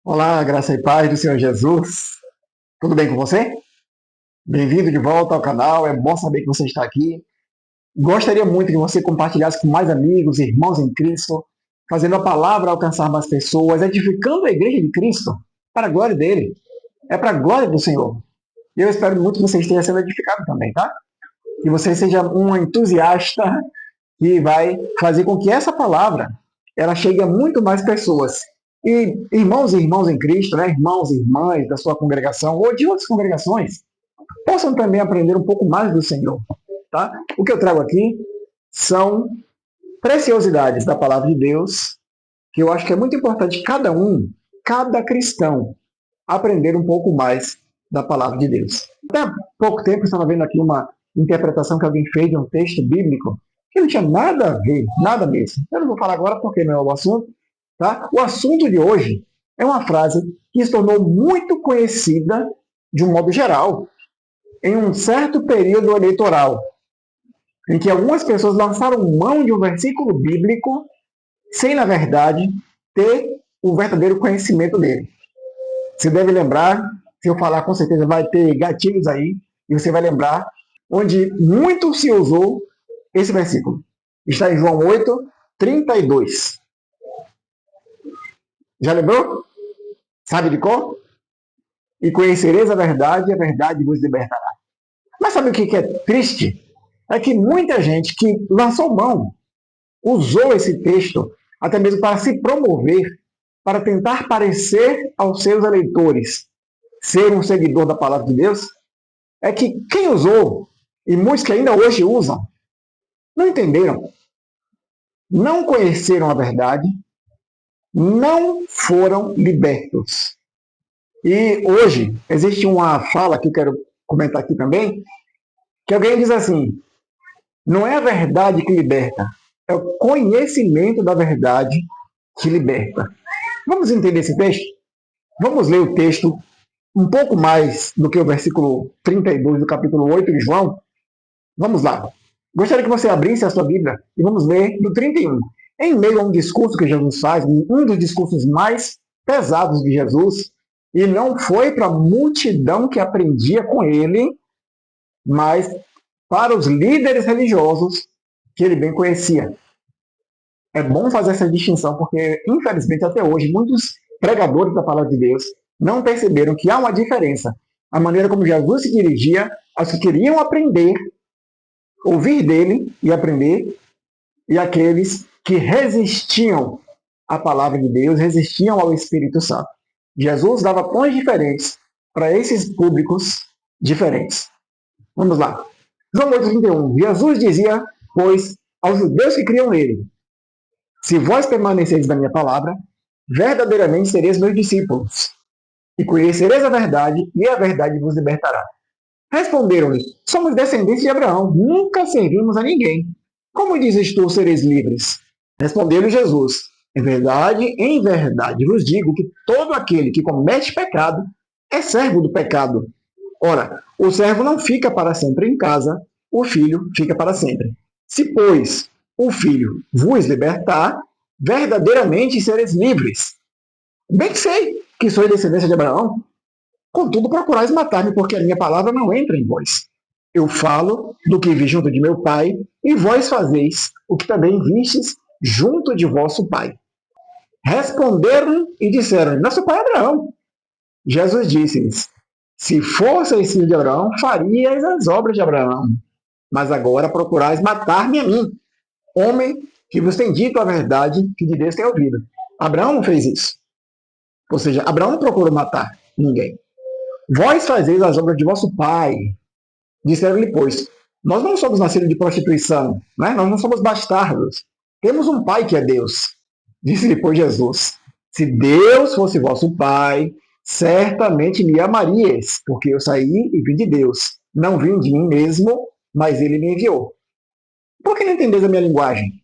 Olá, graça e paz do Senhor Jesus. Tudo bem com você? Bem-vindo de volta ao canal. É bom saber que você está aqui. Gostaria muito que você compartilhasse com mais amigos, irmãos em Cristo, fazendo a palavra alcançar mais pessoas, edificando a igreja de Cristo para a glória dele. É para a glória do Senhor. E eu espero muito que você esteja sendo edificado também, tá? Que você seja um entusiasta que vai fazer com que essa palavra ela chegue a muito mais pessoas. E irmãos e irmãs em Cristo, né? Irmãos e irmãs da sua congregação ou de outras congregações, possam também aprender um pouco mais do Senhor. Tá? O que eu trago aqui são preciosidades da palavra de Deus, que eu acho que é muito importante cada cristão, aprender um pouco mais da palavra de Deus. Até há pouco tempo eu estava vendo aqui uma interpretação que alguém fez de um texto bíblico que não tinha nada a ver, nada mesmo. Eu não vou falar agora porque não é o assunto. Tá? O assunto de hoje é uma frase que se tornou muito conhecida de um modo geral em um certo período eleitoral, em que algumas pessoas lançaram mão de um versículo bíblico sem, na verdade, ter o verdadeiro conhecimento dele. Você deve lembrar, se eu falar com certeza vai ter gatilhos aí, e você vai lembrar, onde muito se usou esse versículo. Está em João 8, 32. Já lembrou? Sabe de qual? E conhecereis a verdade vos libertará. Mas sabe o que é triste? É que muita gente que lançou mão, usou esse texto até mesmo para se promover, para tentar parecer aos seus eleitores ser um seguidor da palavra de Deus, é que quem usou, e muitos que ainda hoje usam, não entenderam, não conheceram a verdade, não foram libertos. E hoje existe uma fala que eu quero comentar aqui também, que alguém diz assim: não é a verdade que liberta, é o conhecimento da verdade que liberta. Vamos entender esse texto? Vamos ler o texto um pouco mais do que o versículo 32 do capítulo 8 de João? Vamos lá. Gostaria que você abrisse a sua Bíblia e vamos ler no 31. Em meio a um discurso que Jesus faz, um dos discursos mais pesados de Jesus, e não foi para a multidão que aprendia com ele, mas para os líderes religiosos que ele bem conhecia. É bom fazer essa distinção, porque, infelizmente, até hoje, muitos pregadores da palavra de Deus não perceberam que há uma diferença. A maneira como Jesus se dirigia aos que queriam aprender, ouvir dele e aprender, e aqueles que resistiam à palavra de Deus, resistiam ao Espírito Santo. Jesus dava tons diferentes para esses públicos diferentes. Vamos lá. João 8,31. Jesus dizia, pois, aos judeus que criam nele: se vós permaneceis na minha palavra, verdadeiramente sereis meus discípulos, e conhecereis a verdade, e a verdade vos libertará. Responderam-lhe: somos descendentes de Abraão, nunca servimos a ninguém. Como dizes tu, sereis livres? Respondeu-lhe Jesus: em verdade vos digo que todo aquele que comete pecado é servo do pecado. Ora, o servo não fica para sempre em casa, o filho fica para sempre. Se, pois, o filho vos libertar, verdadeiramente sereis livres. Bem sei que sois descendência de Abraão, contudo procurais matar-me, porque a minha palavra não entra em vós. Eu falo do que vi junto de meu pai, e vós fazeis o que também vistes junto de vosso pai. Responderam e disseram: nosso pai é Abraão. Jesus disse-lhes: se fosseis filho de Abraão, farias as obras de Abraão. Mas agora procurais matar-me a mim, homem que vos tem dito a verdade que de Deus tem ouvido. Abraão não fez isso. Ou seja, Abraão não procurou matar ninguém. Vós fazeis as obras de vosso pai. Disseram-lhe, pois, nós não somos nascidos de prostituição, né? Nós não somos bastardos. Temos um pai que é Deus. Disse-lhe, pois, Jesus: se Deus fosse vosso pai, certamente me amaríeis, porque eu saí e vim de Deus. Não vim de mim mesmo, mas ele me enviou. Por que não entendeis a minha linguagem?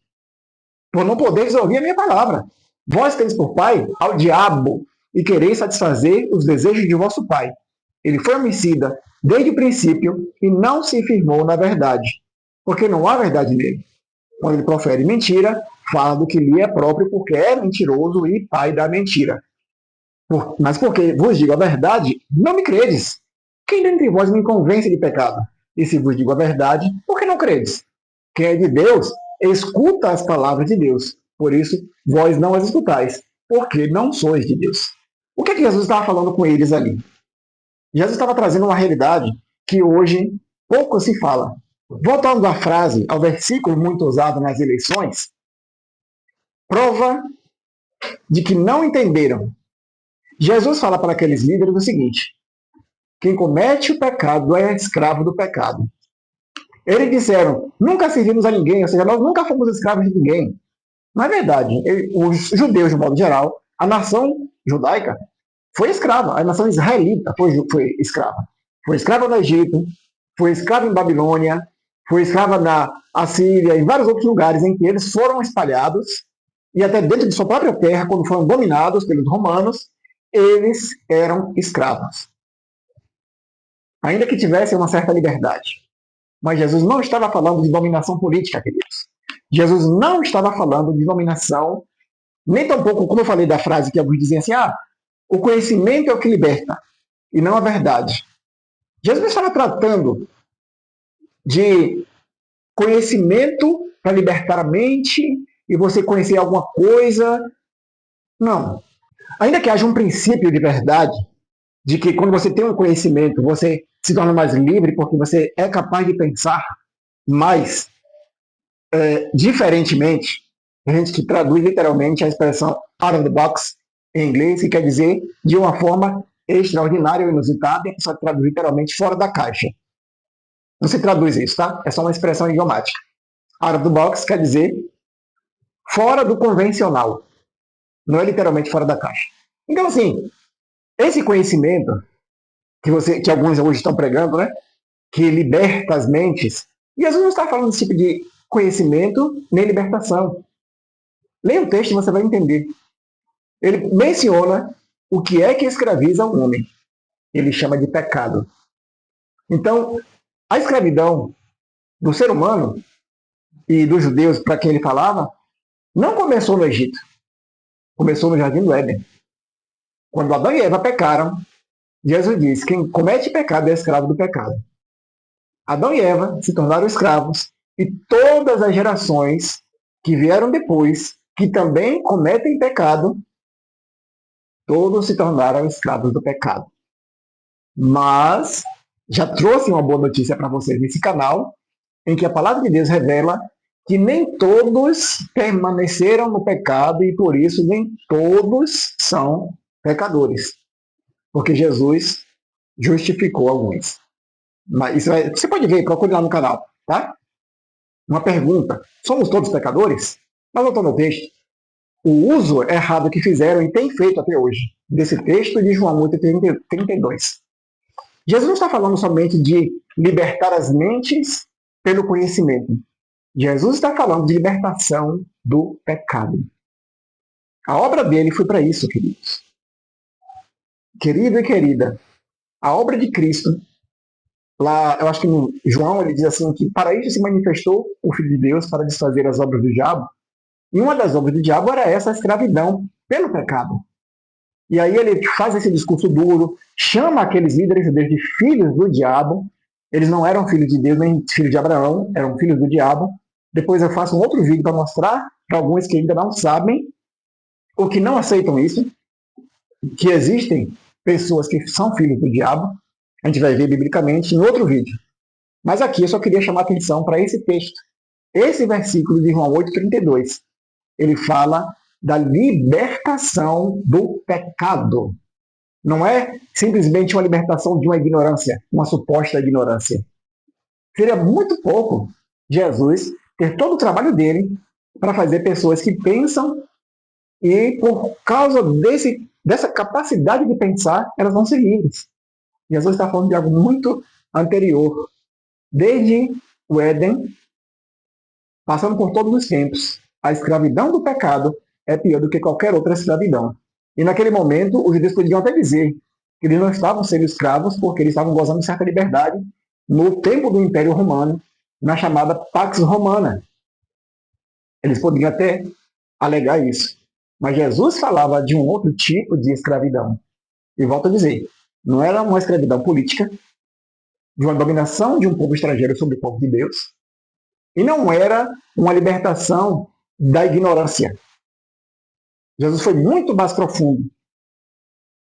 Por não poderes ouvir a minha palavra. Vós teis por pai ao diabo, e quereis satisfazer os desejos de vosso pai. Ele foi homicida desde o princípio e não se firmou na verdade, porque não há verdade nele. Quando ele profere mentira, fala do que lhe é próprio, porque é mentiroso e pai da mentira. Mas porque vos digo a verdade, não me credes. Quem dentre vós me convence de pecado? E se vos digo a verdade, por que não credes? Quem é de Deus, escuta as palavras de Deus. Por isso, vós não as escutais, porque não sois de Deus. O que é que Jesus estava falando com eles ali? Jesus estava trazendo uma realidade que hoje pouco se fala. Voltando à frase, ao versículo muito usado nas eleições, prova de que não entenderam. Jesus fala para aqueles líderes o seguinte: quem comete o pecado é escravo do pecado. Eles disseram, nunca servimos a ninguém, ou seja, nós nunca fomos escravos de ninguém. Não é verdade. Os judeus, de modo geral, a nação judaica foi escrava. A nação israelita foi escrava. Foi escrava no Egito, foi escrava em Babilônia, foi escrava na Assíria e vários outros lugares em que eles foram espalhados, e até dentro de sua própria terra, quando foram dominados pelos romanos, eles eram escravos. Ainda que tivessem uma certa liberdade. Mas Jesus não estava falando de dominação política, queridos. Jesus não estava falando de dominação, nem tampouco, como eu falei da frase que alguns dizem assim, o conhecimento é o que liberta, e não a verdade. Jesus não estava tratando de conhecimento para libertar a mente e você conhecer alguma coisa. Não. Ainda que haja um princípio de verdade, de que quando você tem um conhecimento, você se torna mais livre porque você é capaz de pensar mais diferentemente. A gente que traduz literalmente a expressão out of the box em inglês, que quer dizer de uma forma extraordinária ou inusitada, e a pessoa traduz literalmente fora da caixa. Não se traduz isso, tá? É só uma expressão idiomática. Out of the box quer dizer fora do convencional. Não é literalmente fora da caixa. Então, assim, esse conhecimento que alguns hoje estão pregando, né? Que liberta as mentes. E Jesus não está falando desse tipo de conhecimento nem libertação. Leia o texto e você vai entender. Ele menciona o que é que escraviza o homem. Ele chama de pecado. Então, a escravidão do ser humano e dos judeus, para quem ele falava, não começou no Egito. Começou no Jardim do Éden. Quando Adão e Eva pecaram, Jesus disse, quem comete pecado é escravo do pecado. Adão e Eva se tornaram escravos e todas as gerações que vieram depois, que também cometem pecado, todos se tornaram escravos do pecado. Mas já trouxe uma boa notícia para vocês nesse canal, em que a palavra de Deus revela que nem todos permaneceram no pecado e por isso nem todos são pecadores. Porque Jesus justificou alguns. Mas você pode ver, procure lá no canal, tá? Uma pergunta: somos todos pecadores? Mas voltando ao texto, o uso errado que fizeram e tem feito até hoje desse texto de João 8:32. Jesus não está falando somente de libertar as mentes pelo conhecimento. Jesus está falando de libertação do pecado. A obra dele foi para isso, queridos. Querido e querida, a obra de Cristo, lá, eu acho que no João ele diz assim que para isso se manifestou o Filho de Deus para desfazer as obras do diabo. E uma das obras do diabo era essa escravidão pelo pecado. E aí ele faz esse discurso duro, chama aqueles líderes judeus de filhos do diabo. Eles não eram filhos de Deus nem filhos de Abraão, eram filhos do diabo. Depois eu faço um outro vídeo para mostrar para alguns que ainda não sabem ou que não aceitam isso, que existem pessoas que são filhos do diabo. A gente vai ver biblicamente em outro vídeo. Mas aqui eu só queria chamar a atenção para esse texto. Esse versículo de João 8:32. Ele fala da libertação do pecado. Não é simplesmente uma libertação de uma ignorância, uma suposta ignorância. Seria muito pouco Jesus ter todo o trabalho dele para fazer pessoas que pensam e, por causa dessa capacidade de pensar, elas vão ser livres. Jesus está falando de algo muito anterior. Desde o Éden, passando por todos os tempos, a escravidão do pecado é pior do que qualquer outra escravidão. E naquele momento, os judeus podiam até dizer que eles não estavam sendo escravos porque eles estavam gozando de certa liberdade no tempo do Império Romano, na chamada Pax Romana. Eles poderiam até alegar isso. Mas Jesus falava de um outro tipo de escravidão. E volto a dizer, não era uma escravidão política, de uma dominação de um povo estrangeiro sobre o povo de Deus, e não era uma libertação da ignorância. Jesus foi muito mais profundo.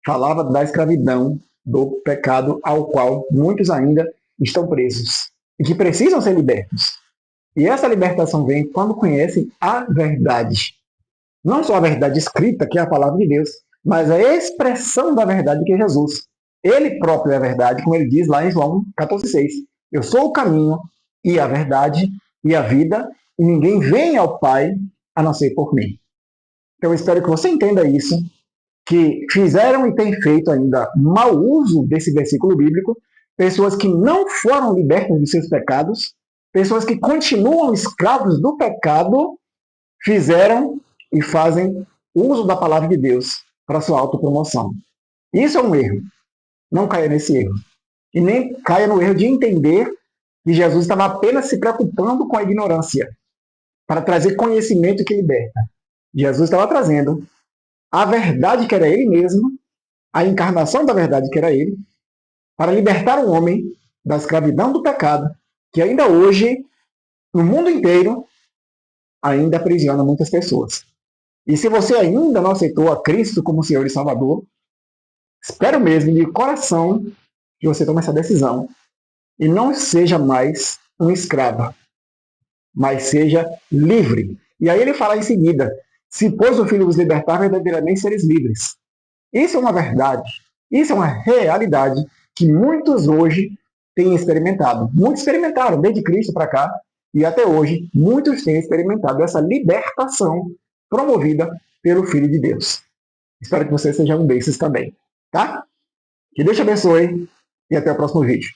Falava da escravidão, do pecado ao qual muitos ainda estão presos e que precisam ser libertos. E essa libertação vem quando conhecem a verdade. Não só a verdade escrita, que é a palavra de Deus, mas a expressão da verdade, que é Jesus. Ele próprio é a verdade, como ele diz lá em João 14,6. Eu sou o caminho e a verdade e a vida, e ninguém vem ao Pai a não ser por mim. Então eu espero que você entenda isso, que fizeram e têm feito ainda mau uso desse versículo bíblico, pessoas que não foram libertas de seus pecados, pessoas que continuam escravos do pecado, fizeram e fazem uso da palavra de Deus para sua autopromoção. Isso é um erro. Não caia nesse erro. E nem caia no erro de entender que Jesus estava apenas se preocupando com a ignorância, para trazer conhecimento que liberta. Jesus estava trazendo a verdade, que era ele mesmo, a encarnação da verdade, que era ele, para libertar o homem da escravidão do pecado, que ainda hoje, no mundo inteiro, ainda aprisiona muitas pessoas. E se você ainda não aceitou a Cristo como Senhor e Salvador, espero mesmo de coração que você tome essa decisão e não seja mais um escravo, mas seja livre. E aí ele fala em seguida, se pois o Filho vos libertar, verdadeiramente sereis livres. Isso é uma verdade, isso é uma realidade que muitos hoje têm experimentado. Muitos experimentaram, desde Cristo para cá, e até hoje, muitos têm experimentado essa libertação promovida pelo Filho de Deus. Espero que você seja um desses também, tá? Que Deus te abençoe e até o próximo vídeo.